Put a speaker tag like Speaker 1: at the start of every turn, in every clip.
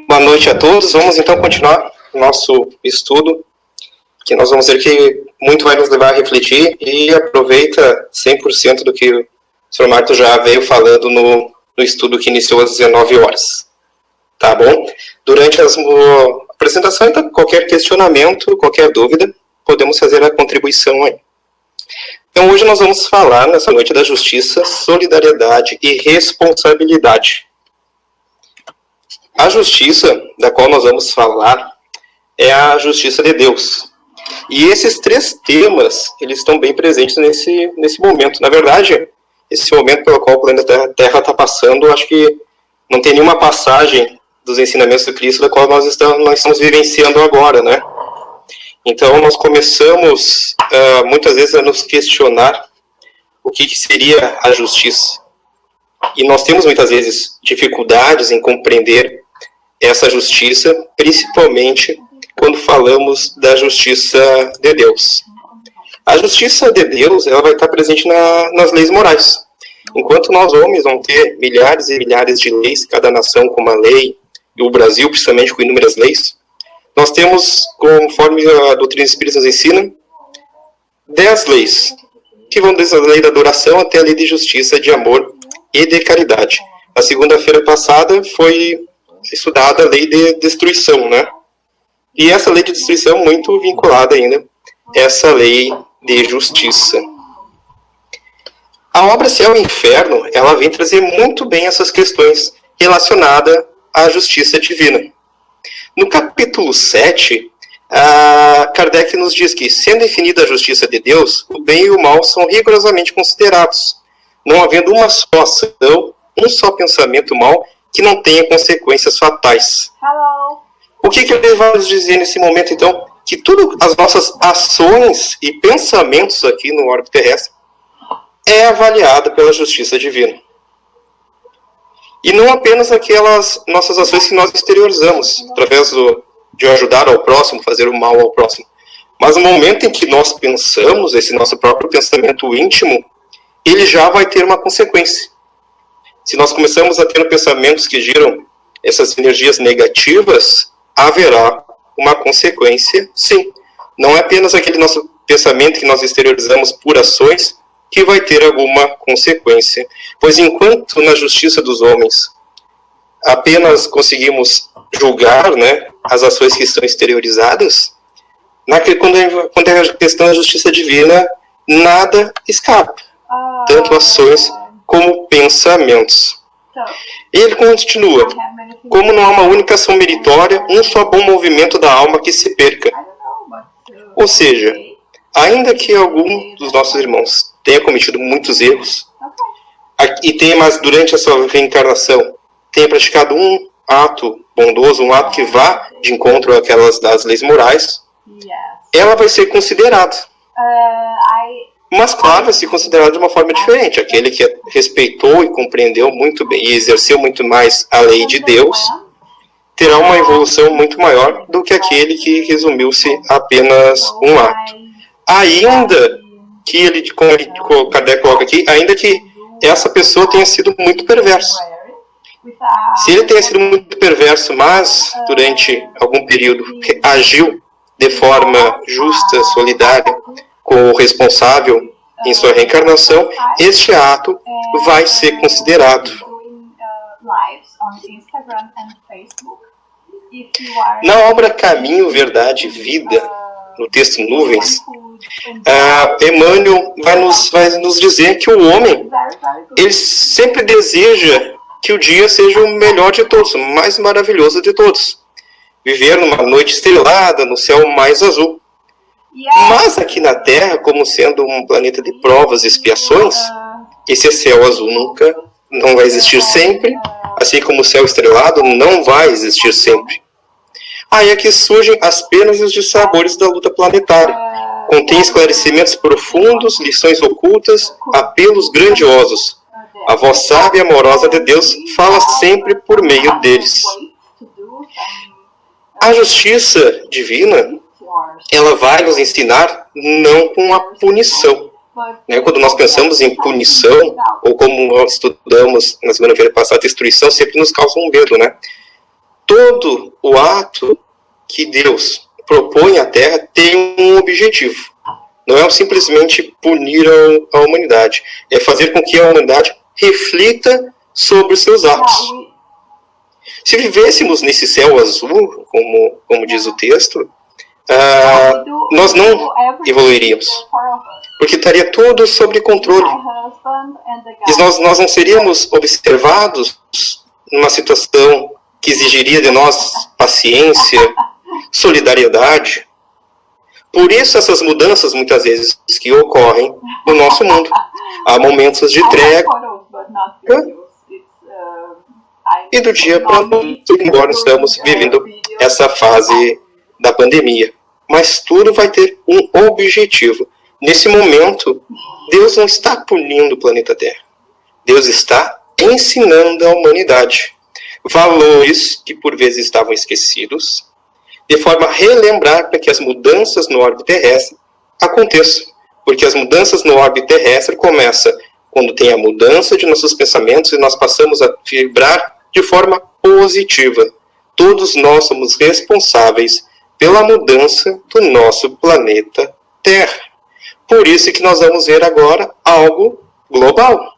Speaker 1: Boa noite a todos. Vamos então continuar o nosso estudo, que nós vamos ver que muito vai nos levar a refletir e aproveita 100% do que o Sr. Marto já veio falando no estudo que iniciou às 19 horas. Tá bom? Durante a apresentação, então, qualquer questionamento, qualquer dúvida, podemos fazer a contribuição aí. Então, hoje nós vamos falar, nessa noite, da justiça, solidariedade e responsabilidade. A justiça da qual nós vamos falar é a justiça de Deus. E esses três temas, eles estão bem presentes nesse momento. Na verdade, esse momento pelo qual o planeta Terra está passando, acho que não tem nenhuma passagem dos ensinamentos do Cristo da qual nós estamos vivenciando agora, né? Então, nós começamos muitas vezes a nos questionar o que seria a justiça. E nós temos muitas vezes dificuldades em compreender essa justiça, principalmente quando falamos da justiça de Deus. A justiça de Deus, ela vai estar presente nas leis morais. Enquanto nós homens vamos ter milhares e milhares de leis, cada nação com uma lei, e o Brasil principalmente com inúmeras leis, nós temos, conforme a doutrina espírita nos ensina, 10 leis, que vão desde a lei da adoração até a lei de justiça, de amor e de caridade. Na segunda-feira passada foi estudada a lei de destruição, né? E essa lei de destruição muito vinculada ainda a essa lei de justiça. A obra Céu e Inferno, ela vem trazer muito bem essas questões relacionadas à justiça divina. No capítulo 7, Kardec nos diz que, sendo definida a justiça de Deus, o bem e o mal são rigorosamente considerados, não havendo uma só ação, um só pensamento mal que não tenha consequências fatais.
Speaker 2: Hello.
Speaker 1: O que ele vai nos dizer nesse momento, então? Que todas as nossas ações e pensamentos aqui no orbe terrestre é avaliada pela justiça divina. E não apenas aquelas nossas ações que nós exteriorizamos, através de ajudar ao próximo, fazer o mal ao próximo. Mas no momento em que nós pensamos, esse nosso próprio pensamento íntimo, ele já vai ter uma consequência. Se nós começamos a ter pensamentos que giram essas energias negativas, haverá uma consequência, sim. Não é apenas aquele nosso pensamento que nós exteriorizamos por ações que vai ter alguma consequência. Pois enquanto na justiça dos homens apenas conseguimos julgar, né, as ações que estão exteriorizadas, quando é a questão da justiça divina, nada escapa. Tanto ações como pensamentos. Ele continua: como não há uma única ação meritória, um só bom movimento da alma que se perca. Ou seja, ainda que algum dos nossos irmãos tenha cometido muitos erros, e tenha, mas durante a sua reencarnação, tenha praticado um ato bondoso, um ato que vá de encontro àquelas das leis morais, ela vai ser considerada. Mas, claro, vai ser considerado de uma forma diferente. Aquele que respeitou e compreendeu muito bem e exerceu muito mais a lei de Deus terá uma evolução muito maior do que aquele que resumiu-se apenas um ato. Ainda que como Kardec coloca aqui, ainda que essa pessoa tenha sido muito perversa. Se ele tenha sido muito perverso, mas durante algum período agiu de forma justa, solidária, com o responsável em sua reencarnação, este ato vai ser considerado. Na obra Caminho, Verdade e Vida, no texto Nuvens, Emmanuel vai nos dizer que o homem, ele sempre deseja que o dia seja o melhor de todos, o mais maravilhoso de todos. Viver numa noite estrelada, no céu mais azul. Mas aqui na Terra, como sendo um planeta de provas e expiações, esse céu azul não vai existir sempre, assim como o céu estrelado não vai existir sempre. Aí é que surgem as penas e os dissabores da luta planetária. Contém esclarecimentos profundos, lições ocultas, apelos grandiosos. A voz sábia e amorosa de Deus fala sempre por meio deles. A justiça divina, ela vai nos ensinar não com a punição. Quando nós pensamos em punição, ou como nós estudamos na segunda-feira passada, destruição sempre nos causa um medo, né? todo o ato que Deus propõe à Terra tem um objetivo. Não é simplesmente punir a humanidade, é fazer com que a humanidade reflita sobre os seus atos. Se vivêssemos nesse céu azul, como diz o texto, nós não evoluiríamos, porque estaria tudo sob controle. E nós não seríamos observados numa situação que exigiria de nós paciência, solidariedade. Por isso essas mudanças, muitas vezes, que ocorrem no nosso mundo. Há momentos de trégua e do dia para a noite, embora estamos vivendo essa fase da pandemia. Mas tudo vai ter um objetivo. Nesse momento, Deus não está punindo o planeta Terra. Deus está ensinando à humanidade valores que por vezes estavam esquecidos, de forma a relembrar para que as mudanças no orbe terrestre aconteçam. Porque as mudanças no orbe terrestre começam quando tem a mudança de nossos pensamentos e nós passamos a vibrar de forma positiva. Todos nós somos responsáveis pela mudança do nosso planeta Terra. Por isso que nós vamos ver agora algo global.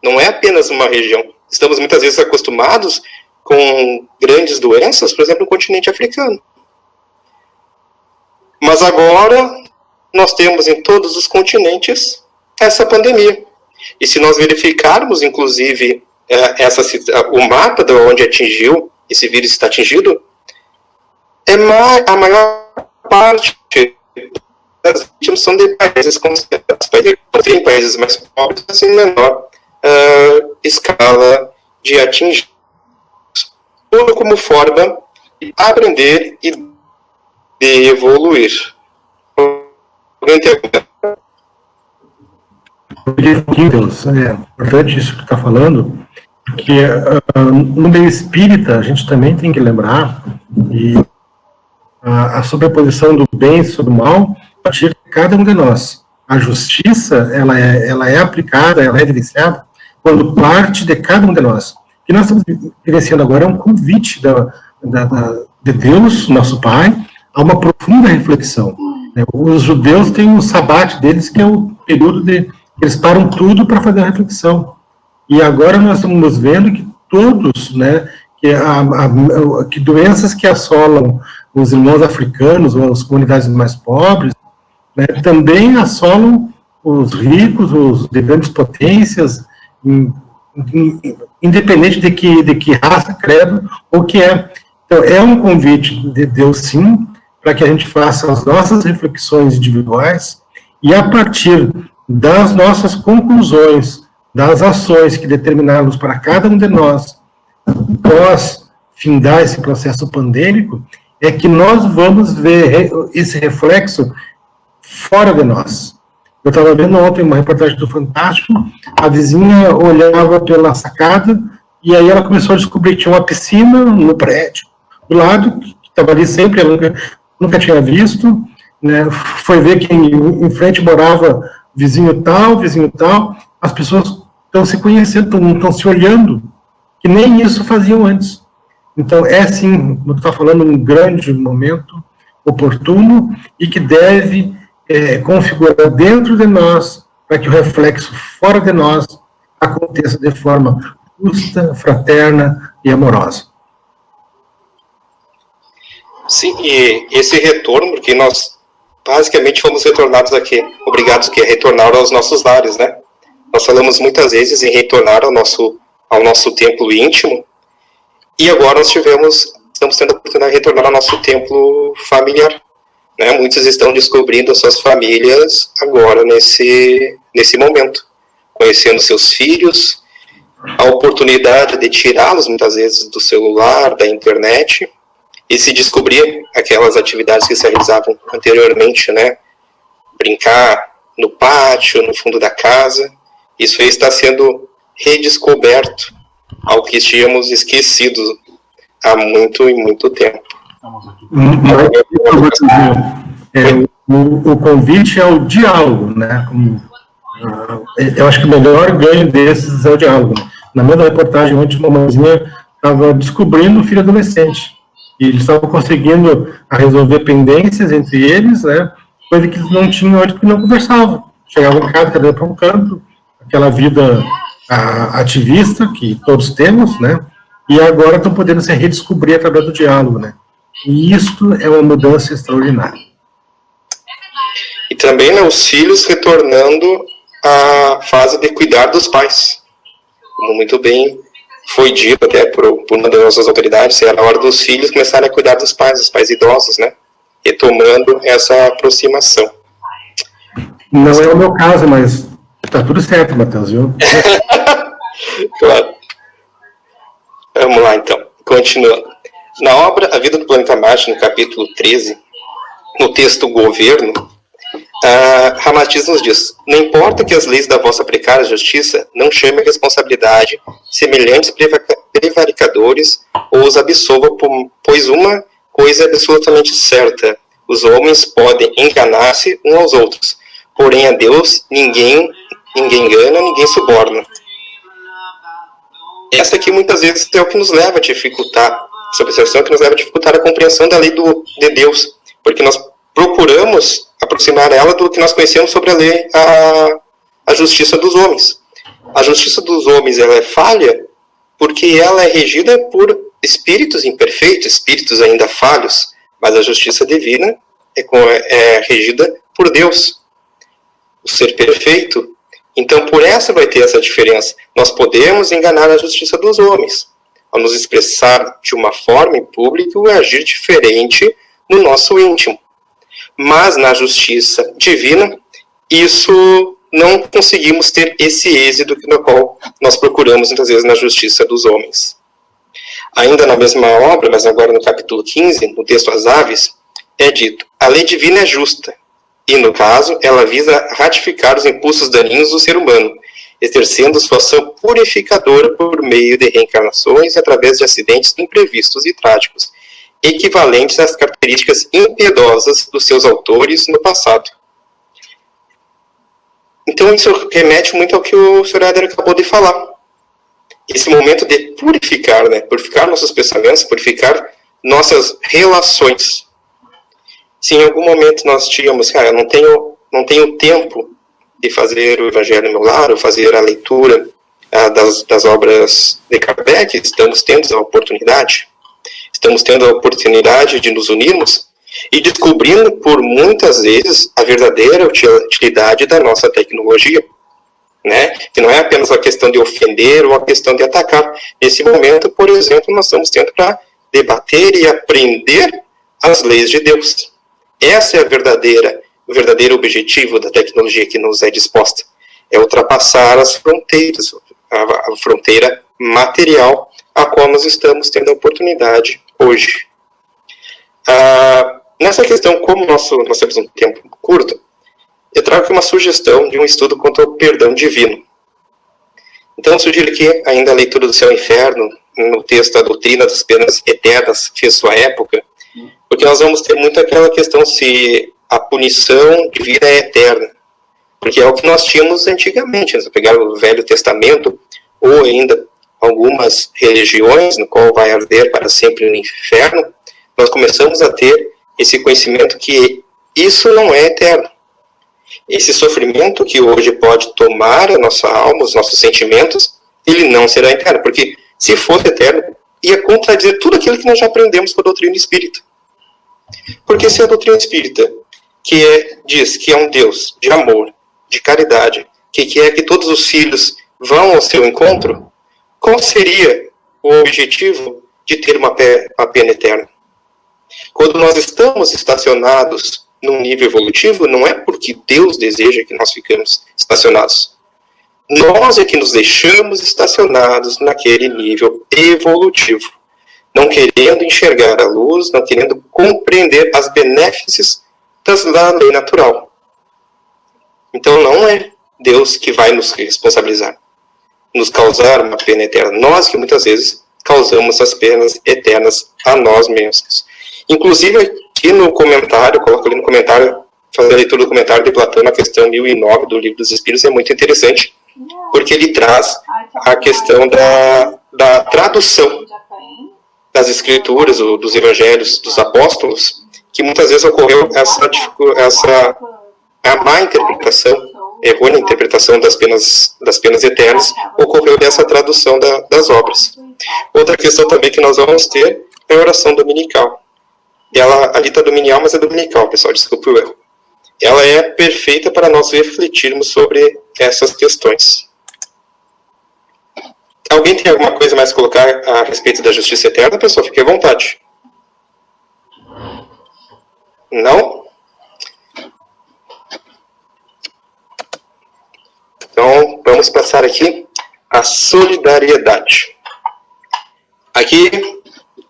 Speaker 1: Não é apenas uma região. Estamos muitas vezes acostumados com grandes doenças, por exemplo, no continente africano. Mas agora nós temos em todos os continentes essa pandemia. E se nós verificarmos, inclusive, o mapa de onde esse vírus está atingido, a maior parte das vítimas são de países considerados tem países mais pobres, assim, menor escala de atingir. Tudo como forma de aprender e de evoluir.
Speaker 2: É importante isso que está falando, porque no meio espírita a gente também tem que lembrar e a sobreposição do bem sobre o mal a partir de cada um de nós. A justiça ela é aplicada, ela é evidenciada quando parte de cada um de nós. O que nós estamos vivenciando agora é um convite de Deus, nosso Pai, a uma profunda reflexão. Os judeus têm o sabate deles, que é o período eles param tudo para fazer a reflexão. E agora nós estamos vendo que todos, que doenças que assolam os irmãos africanos ou as comunidades mais pobres, também assolam os ricos, os de grandes potências, independente de que raça, credo, ou que é. Então, é um convite de Deus, sim, para que a gente faça as nossas reflexões individuais e, a partir das nossas conclusões, das ações que determinarmos para cada um de nós, após findar esse processo pandêmico, é que nós vamos ver esse reflexo fora de nós. Eu estava vendo ontem uma reportagem do Fantástico, a vizinha olhava pela sacada e aí ela começou a descobrir que tinha uma piscina no prédio do lado, que estava ali sempre, ela nunca tinha visto, foi ver que em frente morava vizinho tal, as pessoas estão se conhecendo, estão se olhando, que nem isso faziam antes. Então, sim, como tu está falando, um grande momento oportuno e que deve configurar dentro de nós para que o reflexo fora de nós aconteça de forma justa, fraterna e amorosa.
Speaker 1: Sim, e esse retorno, porque nós basicamente fomos retornados aqui, obrigados a retornar aos nossos lares, né? Nós falamos muitas vezes em retornar ao nosso templo íntimo, e agora estamos tendo a oportunidade de retornar ao nosso templo familiar. Né? Muitos estão descobrindo as suas famílias agora, nesse momento, conhecendo seus filhos, a oportunidade de tirá-los muitas vezes do celular, da internet, e se descobrir aquelas atividades que se realizavam anteriormente, né? Brincar no pátio, no fundo da casa. Isso aí está sendo redescoberto, ao que tínhamos esquecido há muito e muito tempo.
Speaker 2: O convite é o diálogo, né? Eu acho que o melhor ganho desses é o diálogo. Na mesma reportagem, ontem, uma mãezinha estava descobrindo o filho adolescente. E eles estavam conseguindo resolver pendências entre eles, né? Coisa que eles não tinham antes, porque não conversavam. Chegavam em casa, cada um para um canto, aquela vida ativista que todos temos, né? E agora estão podendo se redescobrir através do diálogo, né? E isto é uma mudança extraordinária.
Speaker 1: E também, né, os filhos retornando à fase de cuidar dos pais. Como muito bem foi dito até por uma das nossas autoridades, era a hora dos filhos começarem a cuidar dos pais idosos, né? Retomando essa aproximação.
Speaker 2: Não é o meu caso, mas tá tudo certo, Matheus, viu?
Speaker 1: Claro. Vamos lá, então. Continuando. Na obra A Vida do Planeta Marte, no capítulo 13, no texto Governo, Ramatiz nos diz: não importa que as leis da vossa precária justiça não chamem a responsabilidade semelhantes prevaricadores ou os absolvam, pois uma coisa é absolutamente certa: os homens podem enganar-se uns aos outros, porém a Deus ninguém engana, ninguém suborna. Essa aqui muitas vezes é o que nos leva a dificultar, essa observação que nos leva a dificultar a compreensão da lei de Deus, porque nós procuramos aproximar ela do que nós conhecemos sobre a lei, a justiça dos homens. A justiça dos homens, ela é falha porque ela é regida por espíritos imperfeitos, espíritos ainda falhos, mas a justiça divina é regida por Deus, o ser perfeito. Então, por essa vai ter essa diferença. Nós podemos enganar a justiça dos homens, ao nos expressar de uma forma em público e agir diferente no nosso íntimo. Mas na justiça divina, isso não conseguimos ter esse êxito no qual nós procuramos muitas vezes na justiça dos homens. Ainda na mesma obra, mas agora no capítulo 15, no texto As Aves, é dito: a lei divina é justa, e no caso ela visa ratificar os impulsos daninhos do ser humano, exercendo sua ação purificadora por meio de reencarnações e através de acidentes imprevistos e trágicos, equivalentes às características impiedosas dos seus autores no passado. Então isso remete muito ao que o Sr. Éder acabou de falar. Esse momento de purificar, né? Purificar nossos pensamentos, purificar nossas relações. Se em algum momento nós tínhamos, eu não tenho tempo de fazer o Evangelho no meu lar, ou fazer a leitura das obras de Kardec, estamos tendo a oportunidade. Estamos tendo a oportunidade de nos unirmos e descobrindo por muitas vezes a verdadeira utilidade da nossa tecnologia, né? Que não é apenas a questão de ofender ou a questão de atacar. Nesse momento, por exemplo, nós estamos tendo para debater e aprender as leis de Deus. Essa é o verdadeiro objetivo da tecnologia que nos é disposta. É ultrapassar as fronteiras, a fronteira material a qual nós estamos tendo a oportunidade hoje. Nessa questão, como nós temos um tempo curto, eu trago aqui uma sugestão de um estudo quanto ao perdão divino. Então, eu sugiro aqui ainda a leitura do Céu e Inferno, no texto A Doutrina das Penas Eternas, que fez sua época, porque nós vamos ter muito aquela questão se a punição divina é eterna, porque é o que nós tínhamos antigamente, se pegar o Velho Testamento, ou ainda algumas religiões, no qual vai arder para sempre no inferno, nós começamos a ter esse conhecimento que isso não é eterno. Esse sofrimento que hoje pode tomar a nossa alma, os nossos sentimentos, ele não será eterno, porque se fosse eterno, ia contradizer tudo aquilo que nós já aprendemos com a doutrina espírita. Porque se a doutrina espírita, diz que é um Deus de amor, de caridade, que quer que todos os filhos vão ao seu encontro, qual seria o objetivo de ter uma pena eterna? Quando nós estamos estacionados num nível evolutivo, não é porque Deus deseja que nós ficamos estacionados. Nós é que nos deixamos estacionados naquele nível evolutivo, não querendo enxergar a luz, não querendo compreender as benéficas da lei natural. Então não é Deus que vai nos responsabilizar, nos causar uma pena eterna. Nós que muitas vezes causamos as penas eternas a nós mesmos. Inclusive aqui no comentário, coloco ali no comentário, fazer a leitura do comentário de Platão na questão 1009 do Livro dos Espíritos, é muito interessante, porque ele traz a questão da tradução das escrituras, dos evangelhos, dos apóstolos, que muitas vezes ocorreu essa a má interpretação, errônea interpretação das penas eternas, ocorreu dessa tradução das obras. Outra questão também que nós vamos ter é a oração dominical. Ela, ali está dominical, mas é dominical, pessoal, desculpe o erro. Ela é perfeita para nós refletirmos sobre essas questões. Alguém tem alguma coisa mais a colocar a respeito da justiça eterna, pessoal? Fique à vontade. Não? Então, vamos passar aqui a solidariedade. Aqui,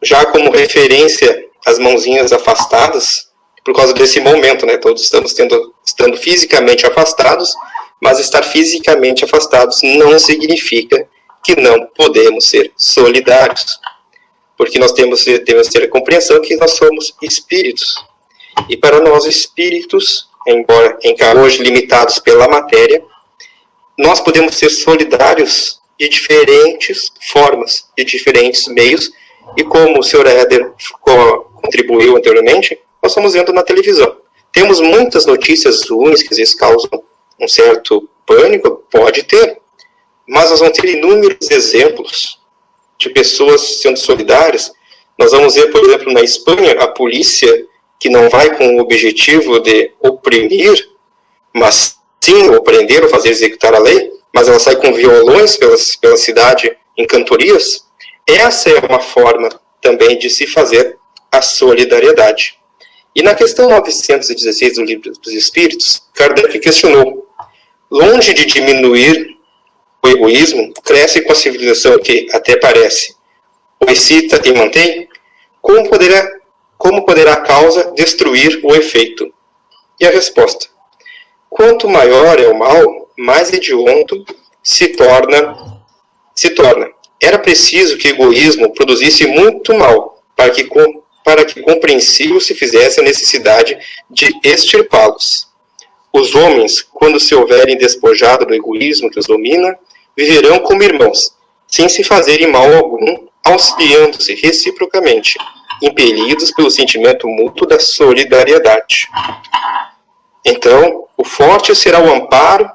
Speaker 1: já como referência às mãozinhas afastadas, por causa desse momento, né? Todos estamos estando fisicamente afastados, mas estar fisicamente afastados não significa que não podemos ser solidários. Porque nós devemos ter a compreensão que nós somos espíritos. E para nós, espíritos, embora hoje limitados pela matéria, nós podemos ser solidários de diferentes formas, de diferentes meios, e como o Sr. Éder contribuiu anteriormente, nós estamos vendo na televisão. Temos muitas notícias ruins que às vezes causam um certo pânico, pode ter, mas nós vamos ter inúmeros exemplos de pessoas sendo solidárias. Nós vamos ver, por exemplo, na Espanha, a polícia que não vai com o objetivo de oprimir, mas sim, ou prender, ou fazer executar a lei, mas ela sai com violões pela cidade em cantorias. Essa é uma forma também de se fazer a solidariedade. E na questão 916 do Livro dos Espíritos, Kardec questionou: longe de diminuir o egoísmo, cresce com a civilização que até parece o excita e mantém, como poderá a causa destruir o efeito? E a resposta: quanto maior é o mal, mais hediondo se torna. Era preciso que o egoísmo produzisse muito mal, para que compreensível se fizesse a necessidade de extirpá-los. Os homens, quando se houverem despojado do egoísmo que os domina, viverão como irmãos, sem se fazerem mal algum, auxiliando-se reciprocamente, impelidos pelo sentimento mútuo da solidariedade. Então, o forte será o amparo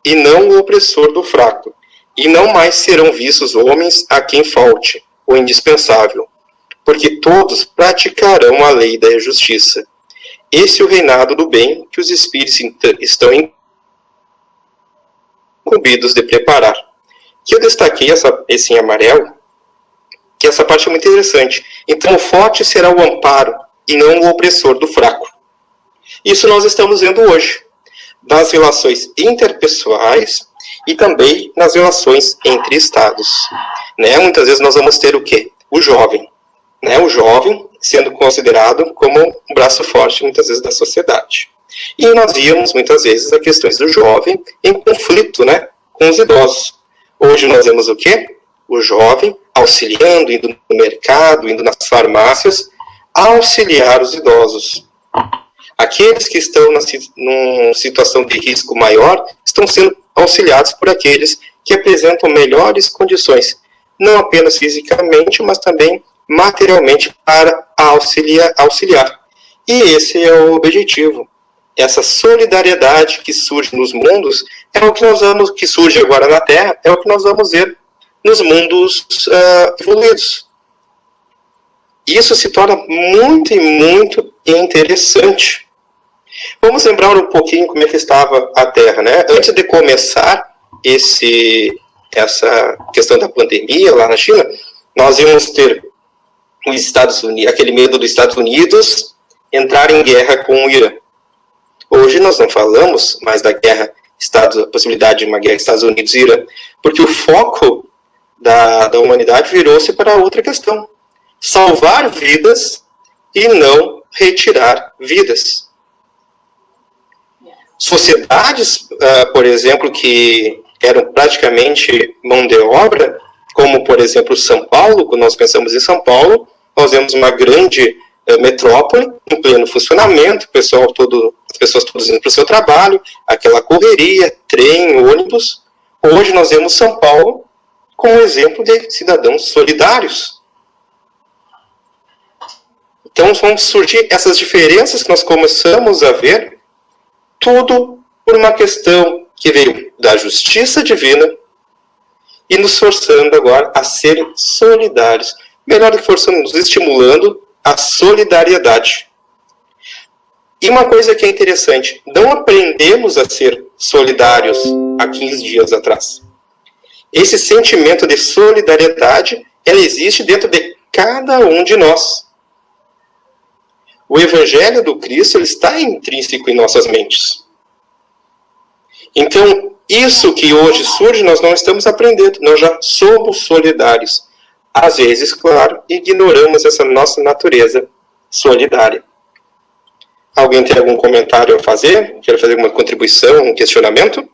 Speaker 1: e não o opressor do fraco, e não mais serão vistos homens a quem falte o indispensável, porque todos praticarão a lei da justiça. Esse é o reinado do bem que os espíritos estão incumbidos de preparar. Que eu destaquei esse em amarelo, que essa parte é muito interessante. Então, o forte será o amparo e não o opressor do fraco. Isso nós estamos vendo hoje, nas relações interpessoais e também nas relações entre estados. Né? Muitas vezes nós vamos ter o quê? O jovem. Né? O jovem sendo considerado como um braço forte, muitas vezes, da sociedade. E nós víamos, muitas vezes, as questões do jovem em conflito, né, com os idosos. Hoje nós vemos o quê? O jovem auxiliando, indo no mercado, indo nas farmácias, auxiliar os idosos. Aqueles que estão numa situação de risco maior estão sendo auxiliados por aqueles que apresentam melhores condições, não apenas fisicamente, mas também materialmente para auxiliar. E esse é o objetivo. Essa solidariedade que surge nos mundos é o que nós vamos, que surge agora na Terra, é o que nós vamos ver nos mundos evoluídos. Isso se torna muito e muito interessante. Vamos lembrar um pouquinho como é que estava a Terra, né? Antes de começar essa questão da pandemia lá na China, nós íamos ter os Estados Unidos, aquele medo dos Estados Unidos entrar em guerra com o Irã. Hoje nós não falamos mais da guerra, a possibilidade de uma guerra Estados Unidos e Irã, porque o foco da humanidade virou-se para outra questão: salvar vidas e não retirar vidas. Sociedades, por exemplo, que eram praticamente mão de obra, como, por exemplo, São Paulo. Quando nós pensamos em São Paulo, nós vemos uma grande metrópole em pleno funcionamento, as pessoas todas indo para o seu trabalho, aquela correria, trem, ônibus. Hoje nós vemos São Paulo como exemplo de cidadãos solidários. Então vão surgir essas diferenças que nós começamos a ver, tudo por uma questão que veio da justiça divina e nos forçando agora a ser solidários. Melhor do que forçando, nos estimulando a solidariedade. E uma coisa que é interessante, não aprendemos a ser solidários há 15 dias atrás. Esse sentimento de solidariedade, ela existe dentro de cada um de nós. O Evangelho do Cristo ele está intrínseco em nossas mentes. Então, isso que hoje surge, nós não estamos aprendendo, nós já somos solidários. Às vezes, claro, ignoramos essa nossa natureza solidária. Alguém tem algum comentário a fazer? Quer fazer alguma contribuição, um questionamento?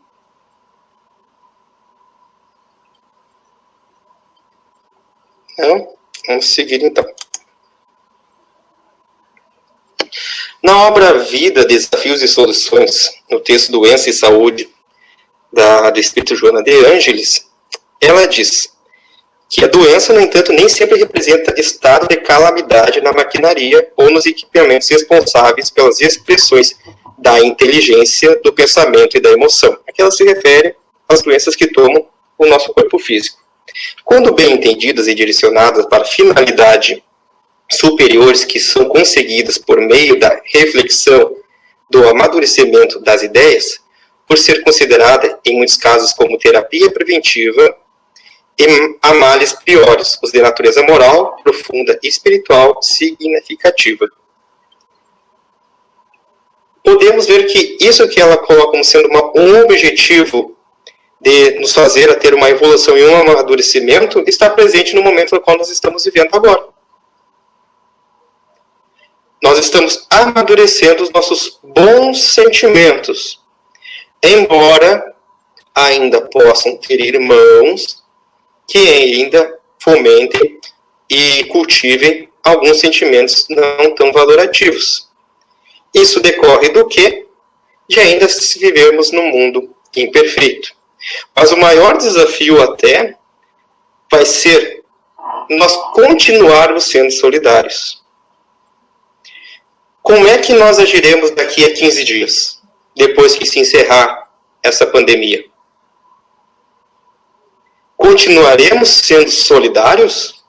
Speaker 1: Não? Vamos seguir então. Na obra Vida, Desafios e Soluções, no texto Doença e Saúde, da Espírito Joana de Ângeles, ela diz que a doença, no entanto, nem sempre representa estado de calamidade na maquinaria ou nos equipamentos responsáveis pelas expressões da inteligência, do pensamento e da emoção. Aqui ela se refere às doenças que tomam o nosso corpo físico. Quando bem entendidas e direcionadas para finalidade superiores que são conseguidas por meio da reflexão, do amadurecimento das ideias, por ser considerada, em muitos casos, como terapia preventiva, e há males piores, os de natureza moral, profunda e espiritual significativa. Podemos ver que isso que ela coloca como sendo um objetivo de nos fazer a ter uma evolução e um amadurecimento está presente no momento no qual nós estamos vivendo agora. Nós estamos amadurecendo os nossos bons sentimentos, embora ainda possam ter irmãos que ainda fomentem e cultivem alguns sentimentos não tão valorativos. Isso decorre do quê? De ainda vivermos num mundo imperfeito. Mas o maior desafio até vai ser nós continuarmos sendo solidários. Como é que nós agiremos daqui a 15 dias, depois que se encerrar essa pandemia? Continuaremos sendo solidários?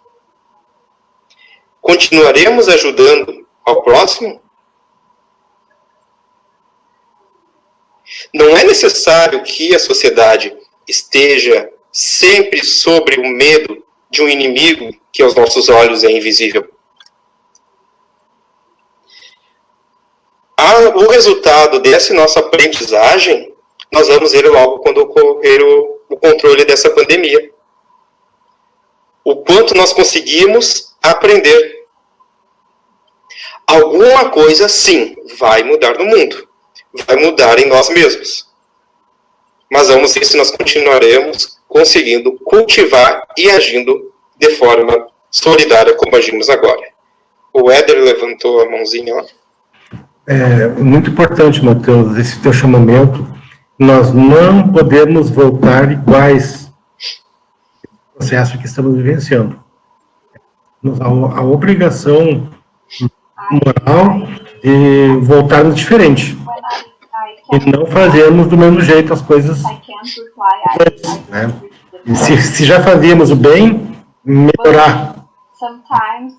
Speaker 1: Continuaremos ajudando ao próximo? Não é necessário que a sociedade esteja sempre sobre o medo de um inimigo que aos nossos olhos é invisível. O resultado dessa nossa aprendizagem, nós vamos ver logo quando ocorrer o controle dessa pandemia. O quanto nós conseguimos aprender. Alguma coisa, sim, vai mudar no mundo. Vai mudar em nós mesmos. Mas vamos ver se nós continuaremos conseguindo cultivar e agindo de forma solidária como agimos agora. O Éder levantou a mãozinha lá.
Speaker 2: É muito importante, Matheus, esse teu chamamento. Nós não podemos voltar iguais ao processo que estamos vivenciando. A obrigação moral de voltarmos diferente. E não fazermos do mesmo jeito as coisas antes, né? E se já fazíamos o bem, melhorar.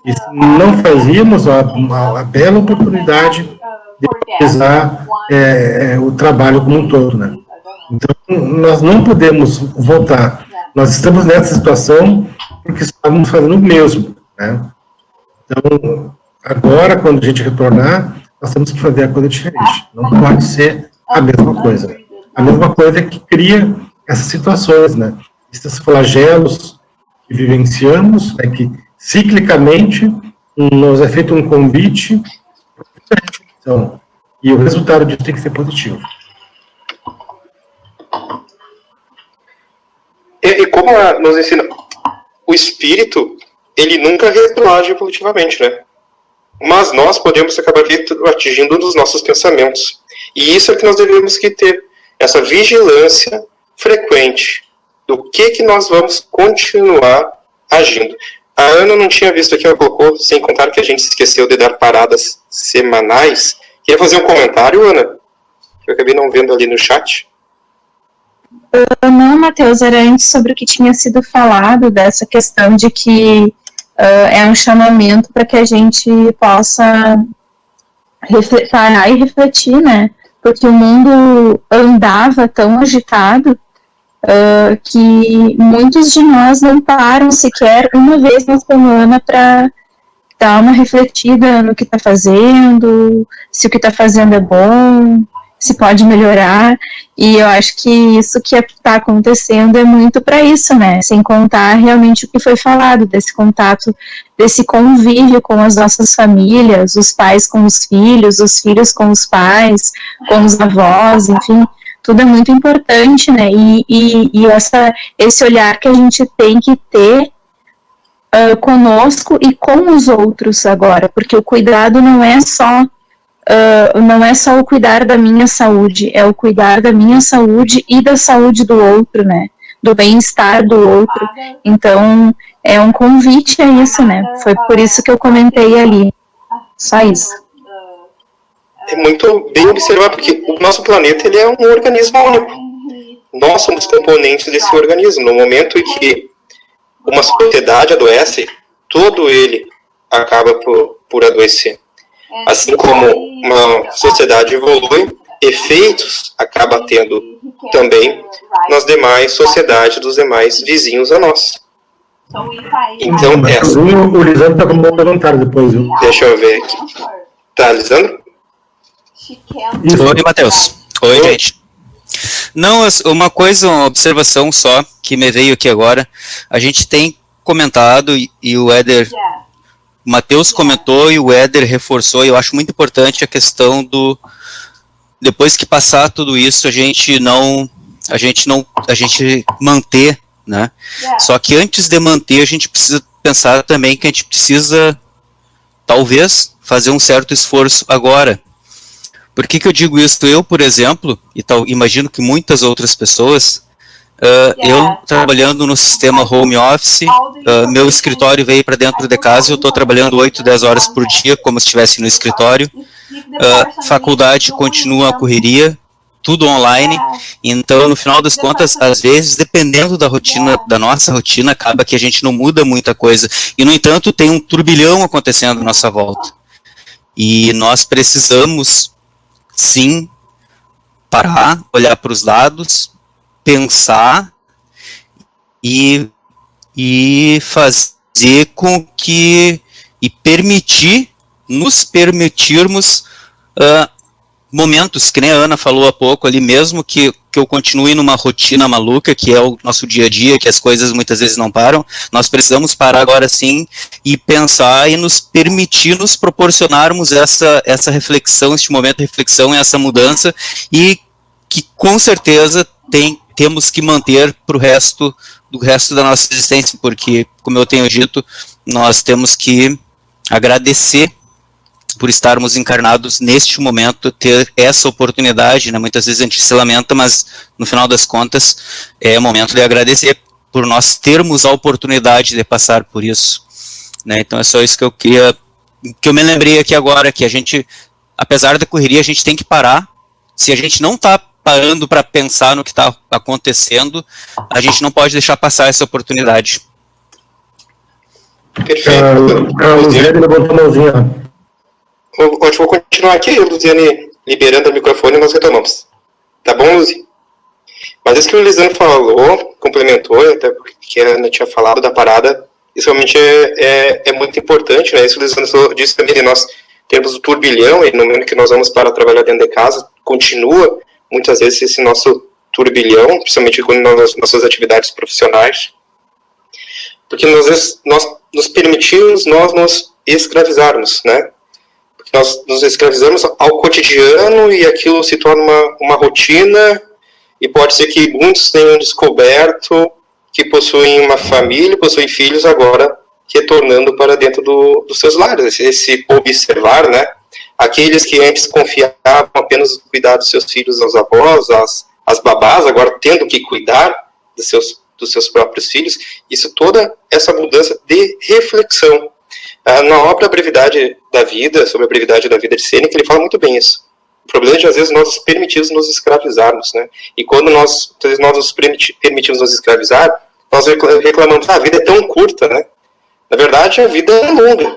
Speaker 2: E se não fazíamos, a bela oportunidade de realizar o trabalho como um todo, né? Então, nós não podemos voltar. Nós estamos nessa situação porque estávamos fazendo o mesmo, né? Então, agora, quando a gente retornar, nós temos que fazer a coisa diferente. Não pode ser a mesma coisa. A mesma coisa que cria essas situações, né? Esses flagelos que vivenciamos, né, que ciclicamente nos é feito um convite para reflexão. E o resultado disso tem que ser positivo.
Speaker 1: E como nos ensina, o espírito, ele nunca retroage evolutivamente, né? Mas nós podemos acabar atingindo um dos nossos pensamentos. E isso é que nós devemos que ter, essa vigilância frequente do que nós vamos continuar agindo. A Ana não tinha visto aqui, ela colocou, sem contar que a gente esqueceu de dar paradas semanais. Quer fazer um comentário, Ana? Eu acabei não vendo ali no chat.
Speaker 3: Não, Matheus, era antes sobre o que tinha sido falado, dessa questão de que é um chamamento para que a gente possa parar e refletir, né? Porque o mundo andava tão agitado que muitos de nós não param sequer uma vez na semana para dar uma refletida no que está fazendo, se o que está fazendo é bom, se pode melhorar, e eu acho que isso que está acontecendo é muito para isso, né, sem contar realmente o que foi falado, desse contato, desse convívio com as nossas famílias, os pais com os filhos com os pais, com os avós, enfim, tudo é muito importante, né, e esse olhar que a gente tem que ter conosco e com os outros agora, porque o cuidado não é só o cuidar da minha saúde, é o cuidar da minha saúde e da saúde do outro, né, do bem-estar do outro. Então, é um convite a isso, né, foi por isso que eu comentei ali, só isso.
Speaker 1: É muito bem observar, porque o nosso planeta ele é um organismo único. Nós somos componentes desse organismo. No momento em que uma sociedade adoece, todo ele acaba por adoecer. Assim como uma sociedade evolui, efeitos acaba tendo também nas demais sociedades dos demais vizinhos a nós. Então,
Speaker 2: o Lisandro está com uma pergunta depois, viu?
Speaker 1: Deixa eu ver aqui. Tá, Lisandro?
Speaker 4: Oi, Matheus. Oi, gente. Não, uma observação só que me veio aqui agora. A gente tem comentado e o Éder, o Matheus comentou e o Éder reforçou, e eu acho muito importante a questão depois que passar tudo isso, a gente manter, né? Só que antes de manter, a gente precisa pensar também que a gente precisa, talvez, fazer um certo esforço agora. Por que eu digo isso? Eu, por exemplo, e imagino que muitas outras pessoas, eu trabalhando no sistema home office, meu escritório veio para dentro de casa, eu estou trabalhando 8, 10 horas por dia, como se estivesse no escritório, faculdade continua a correria, tudo online, então no final das contas, às vezes, dependendo da nossa rotina, acaba que a gente não muda muita coisa, e no entanto tem um turbilhão acontecendo à nossa volta, e nós precisamos sim parar, olhar para os lados, pensar e fazer com que nos permitirmos momentos, que nem a Ana falou há pouco ali, mesmo que eu continue numa rotina maluca, que é o nosso dia a dia, que as coisas muitas vezes não param, nós precisamos parar agora sim e pensar e nos permitir nos proporcionarmos essa reflexão, este momento de reflexão e essa mudança, e que com certeza temos que manter para o resto da nossa existência, porque, como eu tenho dito, nós temos que agradecer por estarmos encarnados neste momento, ter essa oportunidade, né? Muitas vezes a gente se lamenta, mas no final das contas é momento de agradecer por nós termos a oportunidade de passar por isso, né? Então é só isso que eu me lembrei aqui agora, que a gente, apesar da correria, a gente tem que parar. Se a gente não está parando para pensar no que está acontecendo, a gente não pode deixar passar essa oportunidade.
Speaker 1: Perfeito.
Speaker 2: Carlos Zé levantou a mãozinha.
Speaker 1: Vou continuar aqui, Luziane, liberando o microfone e nós retomamos. Tá bom, Luzi? Mas isso que o Lisandro falou, complementou, até porque a Ana tinha falado da parada, isso realmente é muito importante, né? Isso o Lisandro disse também, de nós termos o turbilhão, e no momento que nós vamos para trabalhar dentro de casa, continua muitas vezes esse nosso turbilhão, principalmente quando nossas atividades profissionais, porque às vezes nós nos permitimos nos escravizarmos, né? Nós nos escravizamos ao cotidiano e aquilo se torna uma rotina, e pode ser que muitos tenham descoberto que possuem uma família, possuem filhos, agora retornando para dentro dos seus lares, esse observar, né? Aqueles que antes confiavam apenas no cuidar dos seus filhos aos avós, às babás, agora tendo que cuidar dos seus dos seus próprios filhos, isso, toda essa mudança de reflexão. Na obra Brevidade da Vida, sobre a brevidade da vida de Sêneca, ele fala muito bem isso. O problema é de, às vezes, nós permitimos nos escravizarmos, né? E quando nós nos permitimos nos escravizar, nós reclamamos, a vida é tão curta, né? Na verdade, a vida é longa.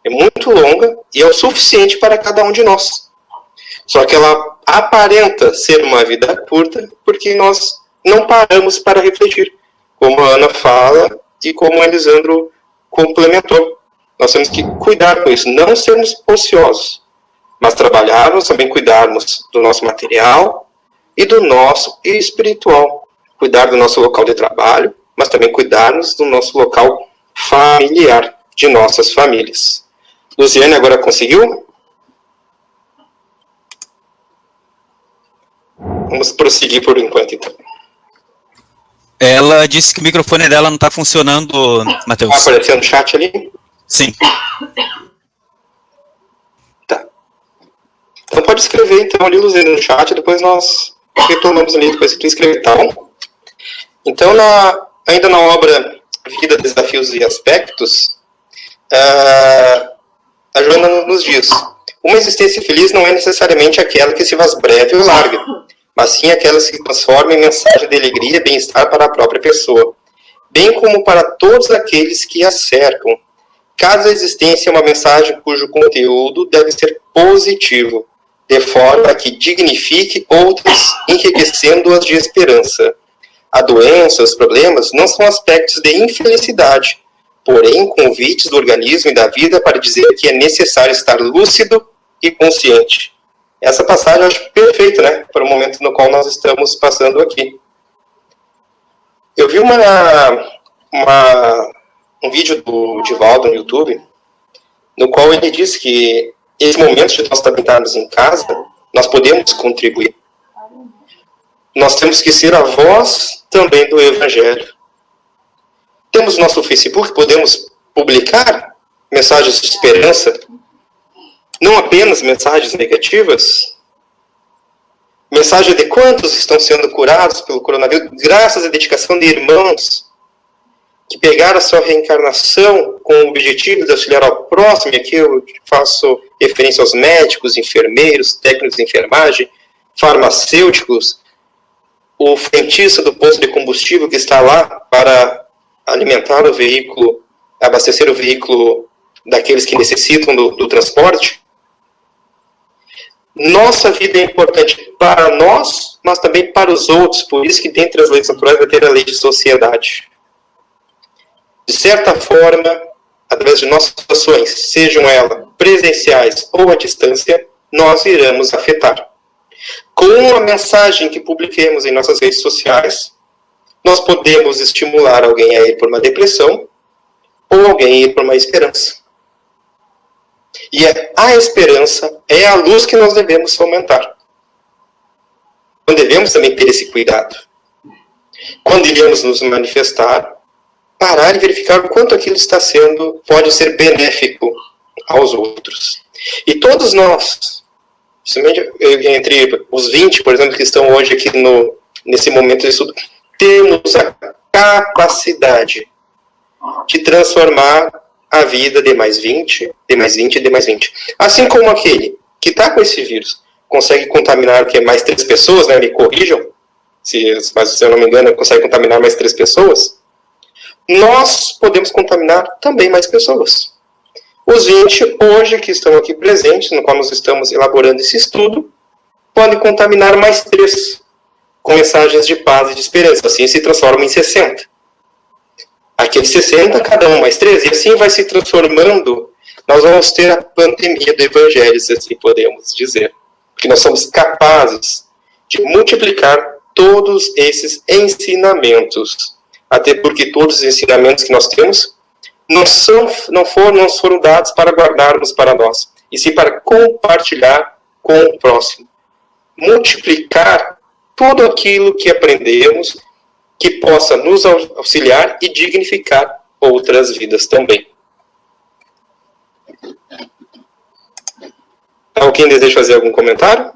Speaker 1: É muito longa e é o suficiente para cada um de nós. Só que ela aparenta ser uma vida curta porque nós não paramos para refletir. Como a Ana fala e como o Elisandro complementou. Nós temos que cuidar com isso, não sermos ociosos, mas trabalharmos, também cuidarmos do nosso material e do nosso espiritual. Cuidar do nosso local de trabalho, mas também cuidarmos do nosso local familiar, de nossas famílias. Luciane, agora conseguiu? Vamos prosseguir por enquanto, então.
Speaker 4: Ela disse que o microfone dela não está funcionando, Matheus.
Speaker 1: Está aparecendo no chat ali?
Speaker 4: Sim.
Speaker 1: Tá. Então pode escrever, então, ali, Luziane, no chat, depois nós retomamos ali, depois que tu escrever, tá bom? Então, ainda na obra Vida, Desafios e Aspectos, a Joana nos diz: uma existência feliz não é necessariamente aquela que se faz breve ou larga, mas sim aquela que se transforma em mensagem de alegria e bem-estar para a própria pessoa, bem como para todos aqueles que a cercam. Cada existência é uma mensagem cujo conteúdo deve ser positivo, de forma que dignifique outras, enriquecendo-as de esperança. A doença, os problemas, não são aspectos de infelicidade, porém convites do organismo e da vida para dizer que é necessário estar lúcido e consciente. Essa passagem eu acho perfeita, né, para o momento no qual nós estamos passando aqui. Eu vi um vídeo do Divaldo no YouTube, no qual ele diz que esse momento de nós estarmos em casa, nós podemos contribuir. Nós temos que ser a voz também do Evangelho. Temos nosso Facebook, podemos publicar mensagens de esperança, não apenas mensagens negativas. Mensagem de quantos estão sendo curados pelo coronavírus, graças à dedicação de irmãos que pegaram a sua reencarnação com o objetivo de auxiliar ao próximo, e aqui eu faço referência aos médicos, enfermeiros, técnicos de enfermagem, farmacêuticos, o frentista do posto de combustível que está lá para alimentar o veículo, abastecer o veículo daqueles que necessitam do transporte. Nossa vida é importante para nós, mas também para os outros, por isso que dentre as leis naturais vai ter a lei de sociedade. De certa forma, através de nossas ações, sejam elas presenciais ou à distância, nós iremos afetar. Com a mensagem que publiquemos em nossas redes sociais, nós podemos estimular alguém a ir por uma depressão ou alguém a ir por uma esperança. E a esperança é a luz que nós devemos fomentar. Não devemos também ter esse cuidado. Quando iremos nos manifestar, parar e verificar o quanto aquilo pode ser benéfico aos outros. E todos nós, principalmente entre os 20, por exemplo, que estão hoje aqui nesse momento de estudo, temos a capacidade de transformar a vida de mais 20, de mais 20 e de mais 20. Assim como aquele que está com esse vírus consegue contaminar mais 3 pessoas, né, me corrijam, mas se eu não me engano, consegue contaminar mais 3 pessoas, nós podemos contaminar também mais pessoas. Os 20 hoje que estão aqui presentes, no qual nós estamos elaborando esse estudo, podem contaminar mais 3, com mensagens de paz e de esperança. Assim se transforma em 60. Aqueles 60, cada um mais 3, e assim vai se transformando. Nós vamos ter a pandemia do Evangelho, se assim podemos dizer. Porque nós somos capazes de multiplicar todos esses ensinamentos. Até porque todos os ensinamentos que nós temos não foram dados para guardarmos para nós, e sim para compartilhar com o próximo. Multiplicar tudo aquilo que aprendemos, que possa nos auxiliar e dignificar outras vidas também. Alguém deseja fazer algum comentário?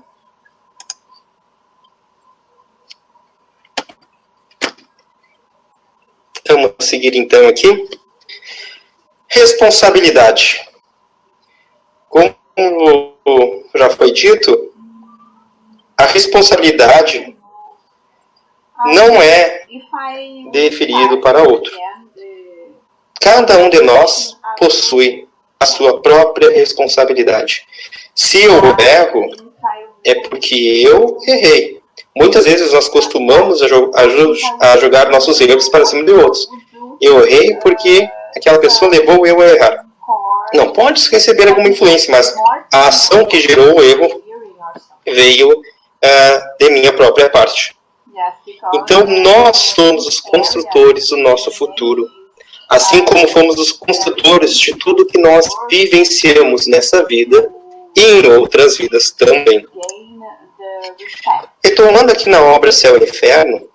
Speaker 1: seguir então aqui. Responsabilidade. Como já foi dito, a responsabilidade não é deferido para outro. Cada um de nós possui a sua própria responsabilidade. Se eu erro, é porque eu errei. Muitas vezes nós costumamos a jogar nossos erros para cima de outros. Eu errei porque aquela pessoa levou eu a errar. Não, pode receber alguma influência, mas a ação que gerou o erro veio de minha própria parte. Então, nós somos os construtores do nosso futuro, assim como fomos os construtores de tudo que nós vivenciamos nessa vida e em outras vidas também. Retomando aqui na obra Céu e Inferno,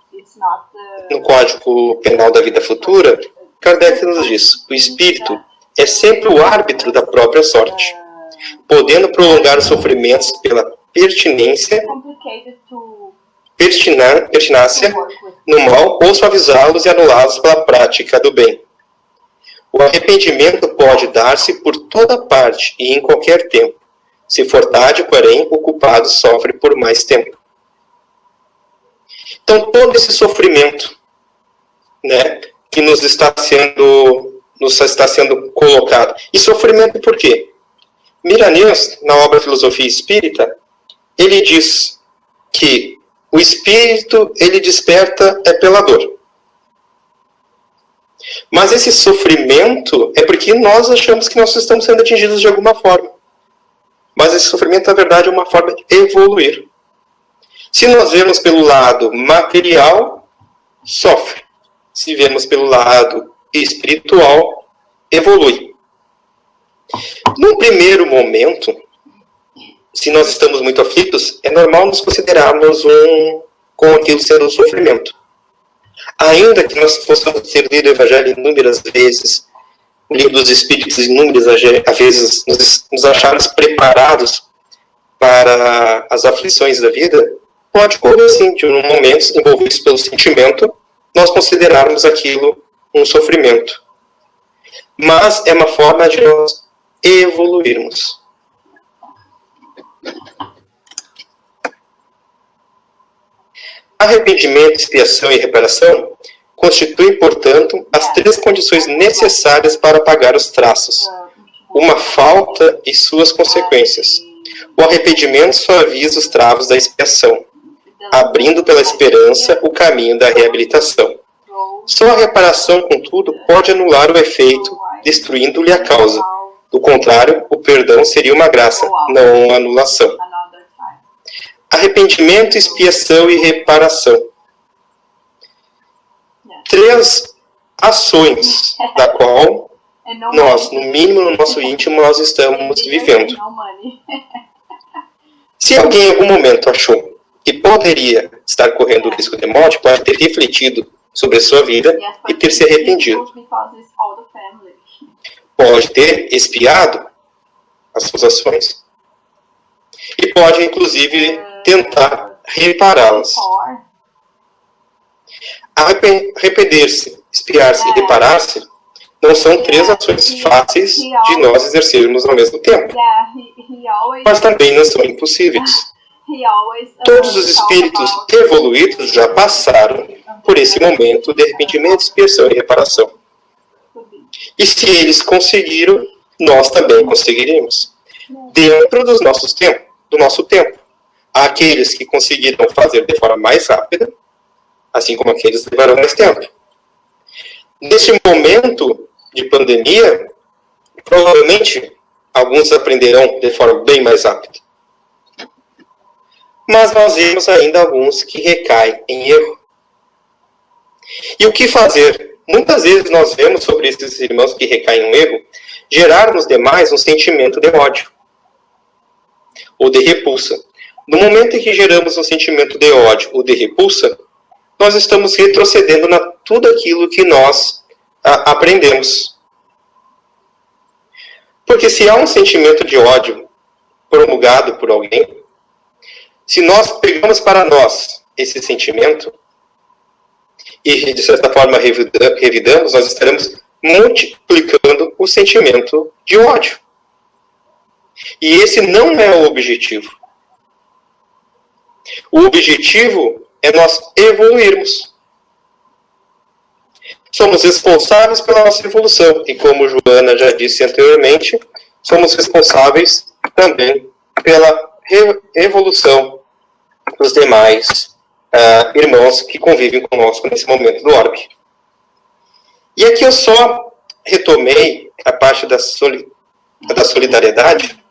Speaker 1: no Código Penal da Vida Futura, Kardec nos diz: o espírito é sempre o árbitro da própria sorte, podendo prolongar os sofrimentos pela pertinácia no mal ou suavizá-los e anulá-los pela prática do bem. O arrependimento pode dar-se por toda parte e em qualquer tempo. Se for tarde, porém, o culpado sofre por mais tempo. Então, todo esse sofrimento, né, que nos está sendo colocado. E sofrimento por quê? Miranês, na obra Filosofia Espírita, ele diz que o espírito, ele desperta pela dor. Mas esse sofrimento é porque nós achamos que nós estamos sendo atingidos de alguma forma. Mas esse sofrimento, na verdade, é uma forma de evoluir. Se nós vemos pelo lado material, sofre. Se vemos pelo lado espiritual, evolui. Num primeiro momento, se nós estamos muito aflitos, é normal nos considerarmos com aquilo sendo um sofrimento. Ainda que nós possamos ter lido o Evangelho inúmeras vezes, o livro dos Espíritos inúmeras vezes, nos acharmos preparados para as aflições da vida, pode ocorrer sim, de um momento envolvidos pelo sentimento, nós considerarmos aquilo um sofrimento. Mas é uma forma de nós evoluirmos. Arrependimento, expiação e reparação constituem, portanto, as três condições necessárias para apagar os traços, uma falta e suas consequências. O arrependimento suaviza os travos da expiação, abrindo pela esperança o caminho da reabilitação. Só a reparação, contudo, pode anular o efeito, destruindo-lhe a causa. Do contrário, o perdão seria uma graça, não uma anulação. Arrependimento, expiação e reparação. Três ações da qual nós, no mínimo no nosso íntimo, nós estamos vivendo. Se alguém em algum momento achou que poderia estar correndo o risco de morte, pode ter refletido sobre a sua vida e ter se arrependido. Pode ter expiado as suas ações. E pode, inclusive, tentar repará-las. Arrepender-se, expiar-se e reparar-se não são três ações fáceis de nós exercermos ao mesmo tempo, mas também não são impossíveis. Todos os espíritos evoluídos já passaram por esse momento de arrependimento, expiação e reparação. E se eles conseguiram, nós também conseguiremos. Dentro do nosso tempo. Há aqueles que conseguiram fazer de forma mais rápida, assim como aqueles que levarão mais tempo. Nesse momento de pandemia, provavelmente alguns aprenderão de forma bem mais rápida. Mas nós vemos ainda alguns que recaem em erro. E o que fazer? Muitas vezes nós vemos sobre esses irmãos que recaem em erro, gerar nos demais um sentimento de ódio ou de repulsa. No momento em que geramos um sentimento de ódio ou de repulsa, nós estamos retrocedendo na tudo aquilo que nós aprendemos. Porque se há um sentimento de ódio promulgado por alguém, se nós pegamos para nós esse sentimento e, de certa forma, revidamos, nós estaremos multiplicando o sentimento de ódio. E esse não é o objetivo. O objetivo é nós evoluirmos. Somos responsáveis pela nossa evolução. E como Joana já disse anteriormente, somos responsáveis também pela evolução dos demais irmãos que convivem conosco nesse momento do orbe. E aqui eu só retomei a parte da solidariedade,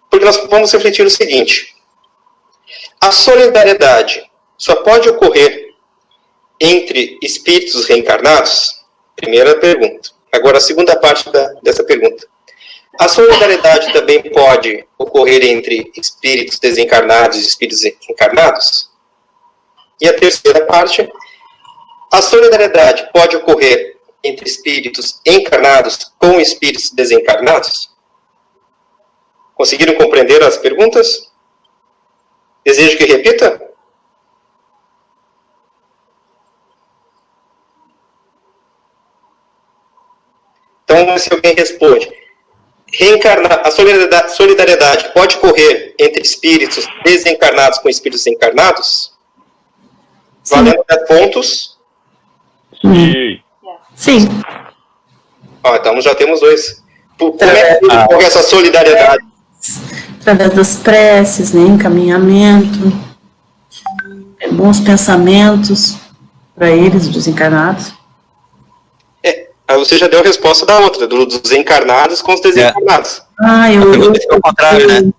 Speaker 1: porque nós vamos refletir o seguinte: a solidariedade só pode ocorrer entre espíritos reencarnados? Primeira pergunta. Agora, a segunda parte dessa pergunta. A solidariedade também pode ocorrer entre espíritos desencarnados e espíritos encarnados? E a terceira parte. A solidariedade pode ocorrer entre espíritos encarnados com espíritos desencarnados? Conseguiram compreender as perguntas? Desejo que repita? Então, se alguém responde, a solidariedade pode ocorrer entre espíritos desencarnados com espíritos encarnados?
Speaker 3: Sim.
Speaker 1: Valendo 10 pontos?
Speaker 3: Sim.
Speaker 1: Então já temos 2. Como é que ocorre essa solidariedade?
Speaker 5: Através das preces, né, encaminhamento, bons pensamentos para eles, desencarnados.
Speaker 1: Aí você já deu a resposta da outra, dos encarnados com os desencarnados.
Speaker 4: É o contrário, né?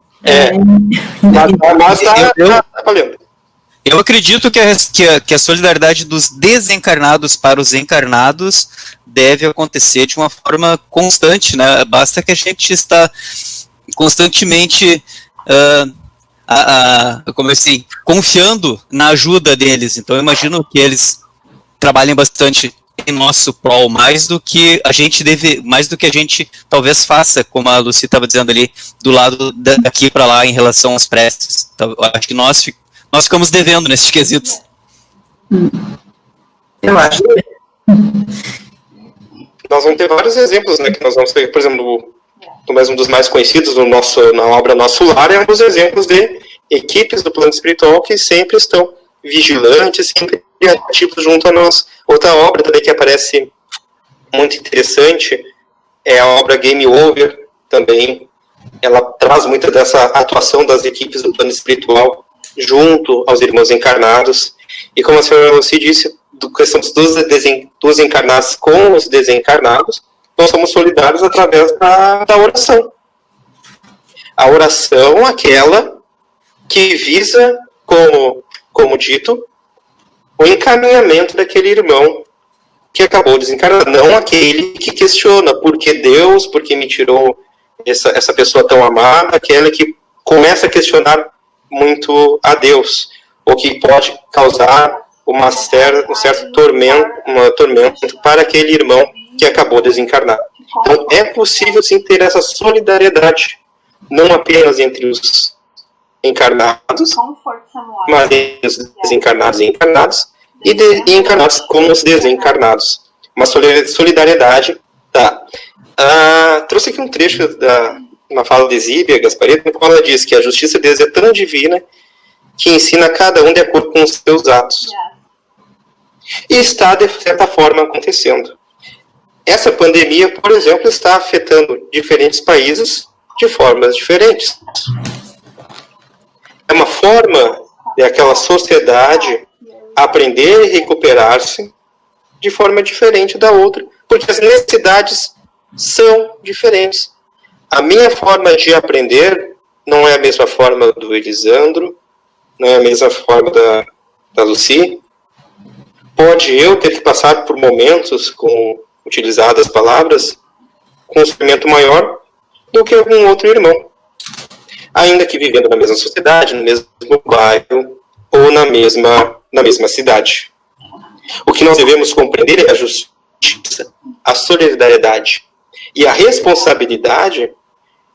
Speaker 1: Mas tá valendo.
Speaker 4: Eu acredito que a solidariedade dos desencarnados para os encarnados deve acontecer de uma forma constante, né? Basta que a gente está constantemente como assim, confiando na ajuda deles. Então eu imagino que eles trabalhem bastante em nosso prol, mais do que a gente talvez faça, como a Lucy estava dizendo ali, do lado daqui para lá em relação às preces. Então, eu acho que nós ficamos devendo nesses quesitos.
Speaker 5: Eu acho.
Speaker 1: Nós vamos ter vários exemplos, né, que nós vamos ter, por exemplo, um dos mais conhecidos na obra Nosso Lar, é um dos exemplos de equipes do plano espiritual que sempre estão vigilantes, sempre ativos junto a nós. Outra obra também que aparece muito interessante é a obra Game Over, também. Ela traz muito dessa atuação das equipes do plano espiritual junto aos irmãos encarnados. E como a senhora Lucy disse, questão dos encarnados com os desencarnados, nós somos solidários através da oração. A oração, aquela que visa, como dito, o encaminhamento daquele irmão que acabou desencarnado, não aquele que questiona por que Deus, por que me tirou essa pessoa tão amada, aquela que começa a questionar muito a Deus, ou que pode causar um certo tormento para aquele irmão que acabou desencarnado. Então, é possível sim ter essa solidariedade, não apenas entre os encarnados, mas entre os desencarnados e encarnados, e encarnados com os desencarnados. Uma solidariedade. Tá. Trouxe aqui um trecho uma fala de Zíbia Gasparetto, no qual ela diz que a justiça de Deus é tão divina que ensina cada um de acordo com os seus atos. E está, de certa forma, acontecendo. Essa pandemia, por exemplo, está afetando diferentes países de formas diferentes. É uma forma de aquela sociedade aprender e recuperar-se de forma diferente da outra, porque as necessidades são diferentes. A minha forma de aprender não é a mesma forma do Elisandro, não é a mesma forma da Lucy. Pode eu ter que passar por momentos, como utilizadas palavras, com um sofrimento maior do que algum outro irmão. Ainda que vivendo na mesma sociedade, no mesmo bairro ou na mesma cidade. O que nós devemos compreender é a justiça, a solidariedade e a responsabilidade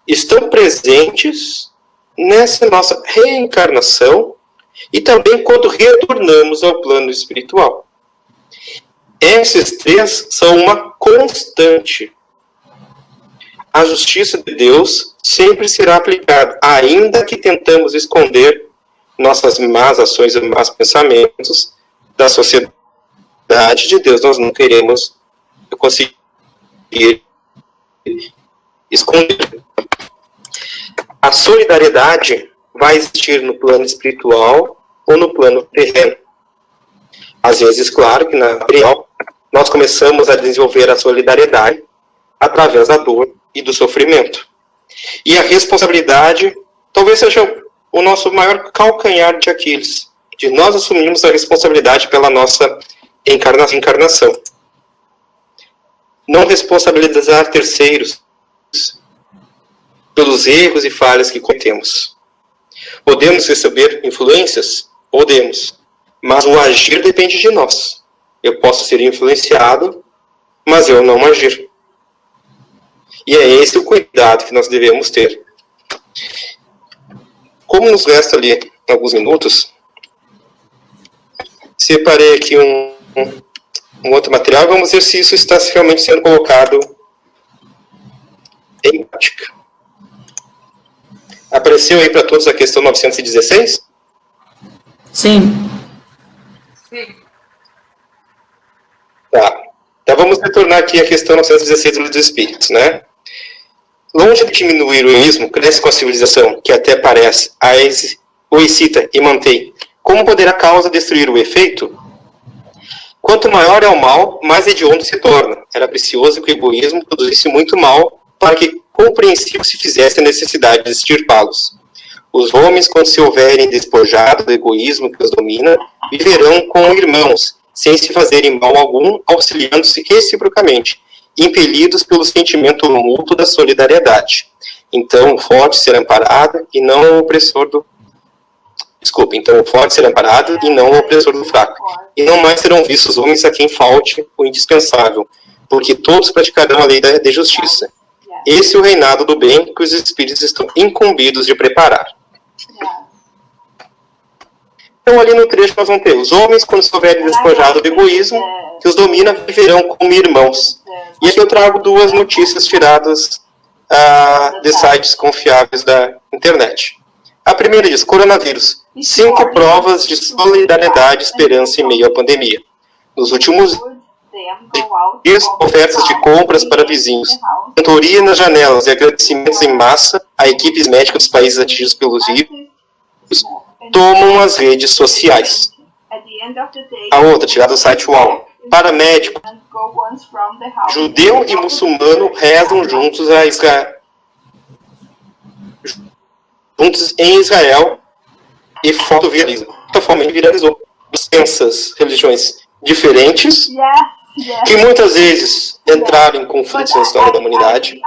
Speaker 1: estão presentes nessa nossa reencarnação e também quando retornamos ao plano espiritual. Esses três são uma constante. A justiça de Deus sempre será aplicada, ainda que tentamos esconder nossas más ações e más pensamentos da sociedade de Deus. Nós não queremos conseguir esconder. A solidariedade vai existir no plano espiritual ou no plano terreno. Às vezes, claro que na real, nós começamos a desenvolver a solidariedade através da dor e do sofrimento. E a responsabilidade talvez seja o nosso maior calcanhar de Aquiles, de nós assumirmos a responsabilidade pela nossa encarnação. Não responsabilizar terceiros pelos erros e falhas que cometemos. Podemos receber influências? Podemos. Mas o agir depende de nós. Eu posso ser influenciado, mas eu não agir. E é esse o cuidado que nós devemos ter. Como nos resta ali alguns minutos, separei aqui um outro material. Vamos ver se isso está realmente sendo colocado em prática. Apareceu aí para todos a questão 916?
Speaker 5: Sim.
Speaker 1: Tá. Então vamos retornar aqui à questão 916 do Livro dos Espíritos, né? Longe de diminuir o egoísmo, cresce com a civilização, que até parece, o excita e mantém. Como poderá a causa destruir o efeito? Quanto maior é o mal, mais hediondo se torna. Era precioso que o egoísmo produzisse muito mal, para que compreensível se fizesse a necessidade de extirpá-los. Os homens, quando se houverem despojado do egoísmo que os domina, viverão como irmãos, sem se fazerem mal algum, auxiliando-se reciprocamente, impelidos pelo sentimento mútuo da solidariedade. Então, o forte será amparado e não o opressor do... Então, o forte será amparado e não o opressor do fraco. E não mais serão vistos homens a quem falte o indispensável, porque todos praticarão a lei da justiça. Esse é o reinado do bem que os espíritos estão incumbidos de preparar. Então, ali no trecho, nós vamos ter os homens, quando se houverem despojado do egoísmo, que os domina, viverão como irmãos. E aqui eu trago duas notícias tiradas de sites confiáveis da internet. A primeira diz: coronavírus. 5 provas de solidariedade e esperança em meio à pandemia. Nos últimos dias, ofertas de compras para vizinhos, cantoria nas janelas e agradecimentos em massa a equipes médicas dos países atingidos pelos vírus tomam as redes sociais. A outra, tirada do site UOL. Paramédico, judeu e muçulmano rezam juntos em Israel e foto viralizou. Totalmente viralizou. Essas religiões diferentes, que muitas vezes entraram em conflitos na história da humanidade,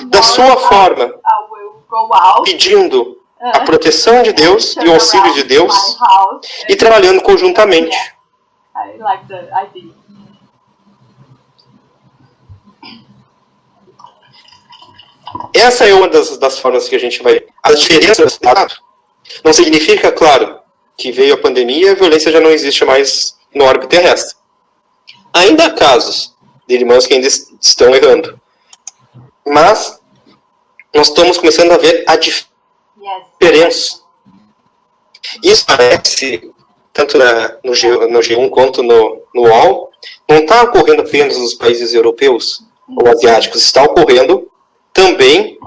Speaker 1: da sua forma, pedindo a proteção de Deus e o auxílio de Deus e trabalhando conjuntamente. Essa é uma das formas que a gente vai... As diferenças não significa, claro, que veio a pandemia e a violência já não existe mais no orbe terrestre. Ainda há casos de irmãos que ainda estão errando. Mas nós estamos começando a ver a diferença. Isso parece, tanto no G1 quanto no UOL, não está ocorrendo apenas nos países europeus ou asiáticos, está ocorrendo também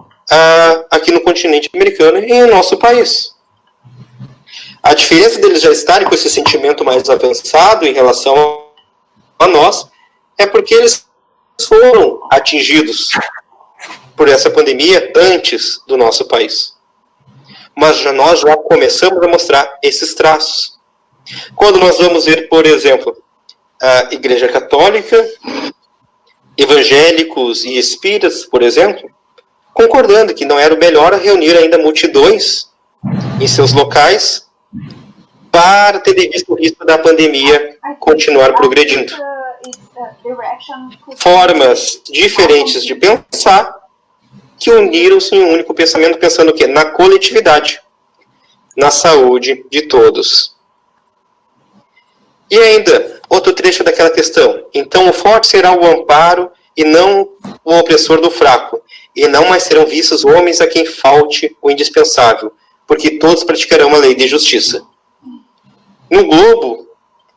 Speaker 1: aqui no continente americano e em nosso país. A diferença deles já estarem com esse sentimento mais avançado em relação a nós é porque eles foram atingidos por essa pandemia antes do nosso país. Mas nós já começamos a mostrar esses traços. Quando nós vamos ver, por exemplo, a Igreja Católica, evangélicos e espíritas, por exemplo, concordando que não era o melhor reunir ainda multidões em seus locais para ter visto o risco da pandemia continuar progredindo. Formas diferentes de pensar que uniram-se em um único pensamento, pensando o quê? Na coletividade, na saúde de todos. E ainda, outro trecho daquela questão. Então o forte será o amparo e não o opressor do fraco, e não mais serão vistos homens a quem falte o indispensável, porque todos praticarão a lei de justiça. No Globo,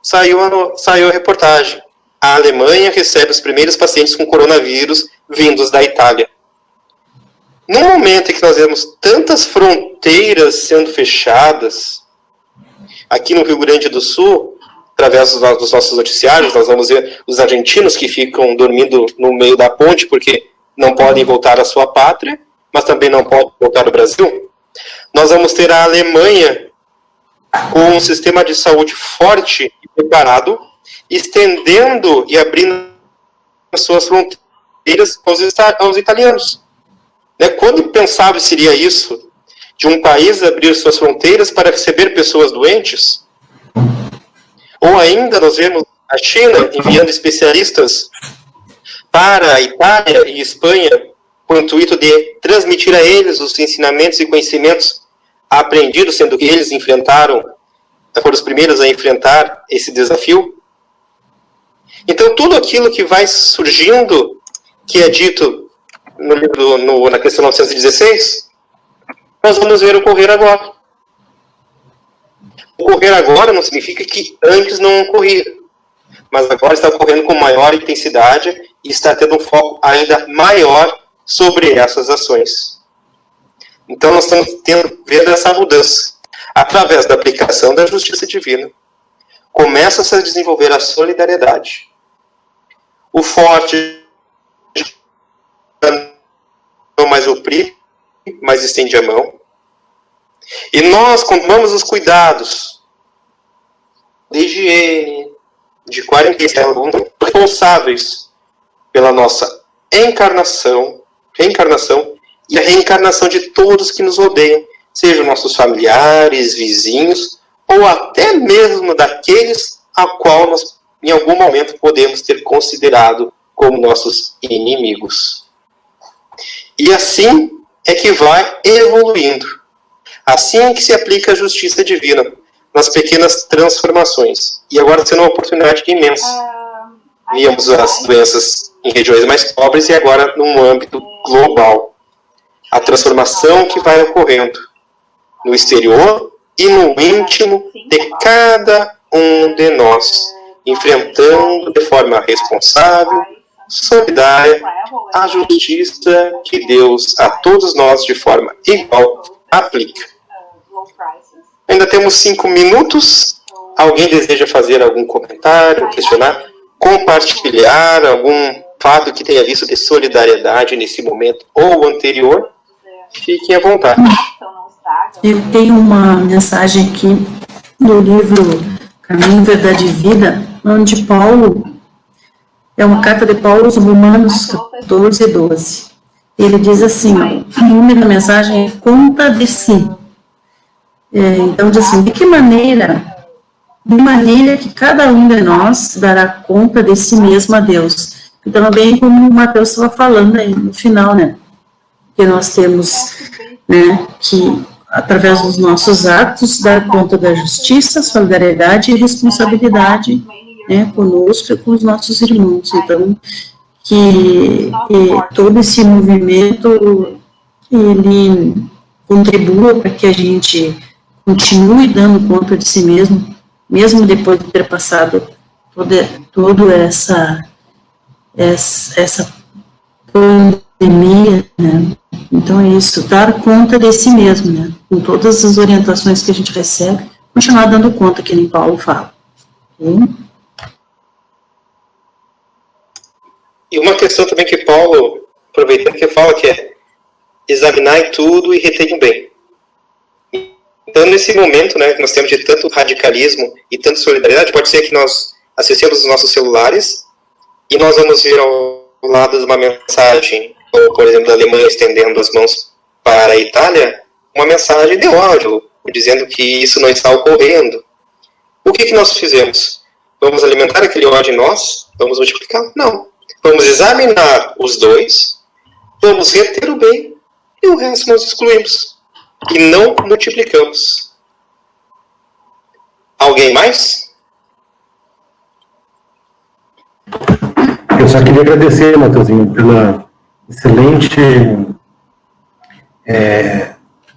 Speaker 1: saiu a reportagem. A Alemanha recebe os primeiros pacientes com coronavírus vindos da Itália. No momento em que nós vemos tantas fronteiras sendo fechadas, aqui no Rio Grande do Sul, através dos nossos noticiários, nós vamos ver os argentinos que ficam dormindo no meio da ponte porque não podem voltar à sua pátria, mas também não podem voltar ao Brasil. Nós vamos ter a Alemanha com um sistema de saúde forte e preparado, estendendo e abrindo as suas fronteiras aos italianos. Quando pensável seria isso, de um país abrir suas fronteiras para receber pessoas doentes? Ou ainda nós vemos a China enviando especialistas para a Itália e Espanha com o intuito de transmitir a eles os ensinamentos e conhecimentos aprendidos, sendo que eles foram os primeiros a enfrentar esse desafio. Então, tudo aquilo que vai surgindo, que é dito no livro, na questão 916, nós vamos ver ocorrer agora. Ocorrer agora não significa que antes não ocorria, mas agora está ocorrendo com maior intensidade e está tendo um foco ainda maior sobre essas ações. Então, nós estamos vendo essa mudança. Através da aplicação da justiça divina, começa-se a desenvolver a solidariedade. O forte não mais oprime, mas estende a mão. E nós tomamos os cuidados de higiene, de quarentena, responsáveis pela nossa reencarnação e a reencarnação de todos que nos rodeiam, sejam nossos familiares, vizinhos, ou até mesmo daqueles a qual nós, em algum momento, podemos ter considerado como nossos inimigos. E assim é que vai evoluindo. Assim é que se aplica a justiça divina, nas pequenas transformações. E agora sendo uma oportunidade imensa. Víamos as doenças em regiões mais pobres e agora num âmbito global. A transformação que vai ocorrendo no exterior e no íntimo de cada um de nós, enfrentando de forma responsável, solidária, a justiça que Deus a todos nós de forma igual aplica. Ainda temos 5 minutos. Alguém deseja fazer algum comentário, questionar, compartilhar algum fato que tenha visto de solidariedade nesse momento ou anterior? Fiquem à vontade.
Speaker 5: Eu tenho uma mensagem aqui no livro Caminho, Verdade e Vida, onde Paulo, é uma carta de Paulo aos Romanos 14 e 12. Ele diz assim, o nome da mensagem é Conta de Si. Então diz assim, de maneira que cada um de nós dará conta de si mesmo a Deus. Então, bem como o Mateus estava falando aí no final, né? Que nós temos, né, que através dos nossos atos, dar conta da justiça, solidariedade e responsabilidade, né, conosco e com os nossos irmãos. Então, que todo esse movimento, ele contribua para que a gente continue dando conta de si mesmo, mesmo depois de ter passado toda essa pandemia, né? Então é isso, dar conta de si mesmo, né? Com todas as orientações que a gente recebe, continuar dando conta, que nem Paulo fala.
Speaker 1: E uma questão também que Paulo, aproveitando que fala, que é examinar tudo e reter bem. Então, nesse momento, né, que nós temos de tanto radicalismo e tanta solidariedade, pode ser que nós acessemos os nossos celulares e nós vamos ver ao lado de uma mensagem, ou, por exemplo, da Alemanha estendendo as mãos para a Itália, uma mensagem de ódio, dizendo que isso não está ocorrendo. O que nós fizemos? Vamos alimentar aquele ódio em nós? Vamos multiplicar? Não. Vamos examinar os dois, vamos reter o bem e o resto nós excluímos. E não multiplicamos. Alguém mais?
Speaker 2: Eu só queria agradecer, Matheusinho, pela excelente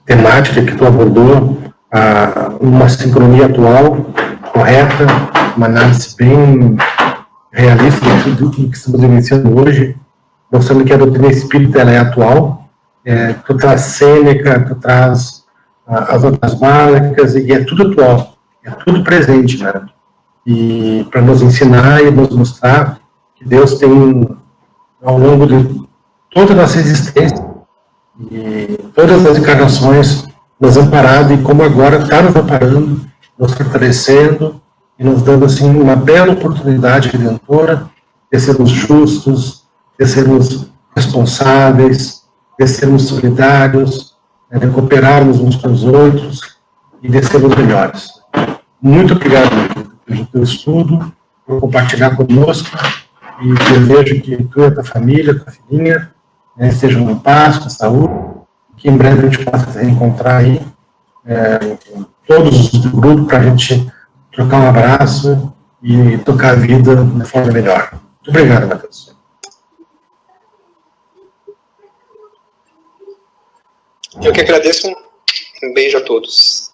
Speaker 2: temática que tu abordou, uma sincronia atual, correta, uma análise bem realista do que estamos vivenciando hoje, mostrando que a doutrina espírita ela é atual. Tu traz Sêneca, tu traz as outras básicas, e é tudo atual, é tudo presente, né? E para nos ensinar e nos mostrar que Deus tem, ao longo de toda a nossa existência e todas as encarnações, nos amparado, e como agora está nos amparando, nos fortalecendo e nos dando assim uma bela oportunidade redentora de sermos justos, de sermos responsáveis, de sermos solidários, de cooperarmos uns com os outros e de sermos melhores. Muito obrigado pelo teu estudo, por compartilhar conosco, e desejo que tu e a tua família, tua filhinha, estejam em paz, com saúde, que em breve a gente possa se reencontrar aí, todos os do grupo, para a gente trocar um abraço e tocar a vida de forma melhor. Muito obrigado, Matheus.
Speaker 1: Eu que agradeço. Um beijo a todos.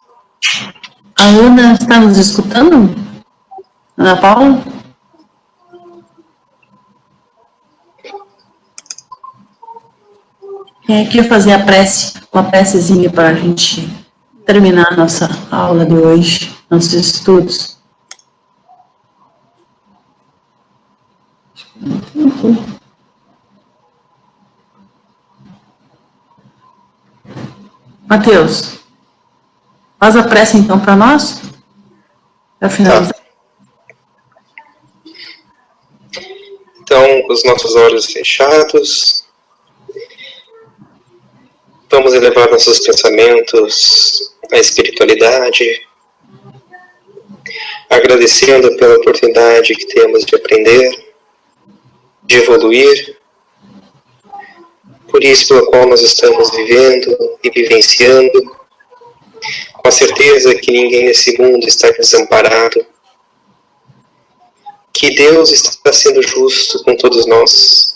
Speaker 5: A Ana está nos escutando? Ana Paula? Quem é que ia fazer a prece, uma precezinha para a gente terminar a nossa aula de hoje, nossos estudos? Matheus, faz a prece então para nós, para finalizar.
Speaker 1: Então, com os nossos olhos fechados, vamos elevar nossos pensamentos à espiritualidade, agradecendo pela oportunidade que temos de aprender, de evoluir, por isso pelo qual nós estamos vivendo e vivenciando, com a certeza que ninguém nesse mundo está desamparado, que Deus está sendo justo com todos nós,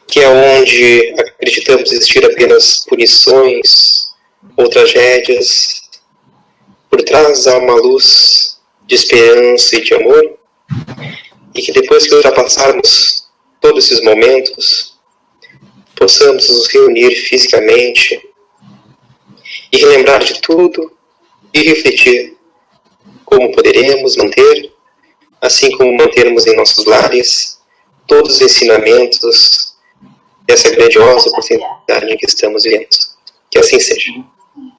Speaker 1: que é onde acreditamos existir apenas punições ou tragédias, por trás há uma luz de esperança e de amor, e que depois que ultrapassarmos todos esses momentos, possamos nos reunir fisicamente e relembrar de tudo e refletir como poderemos manter, assim como mantermos em nossos lares, todos os ensinamentos dessa grandiosa oportunidade em que estamos vivendo. Que assim seja.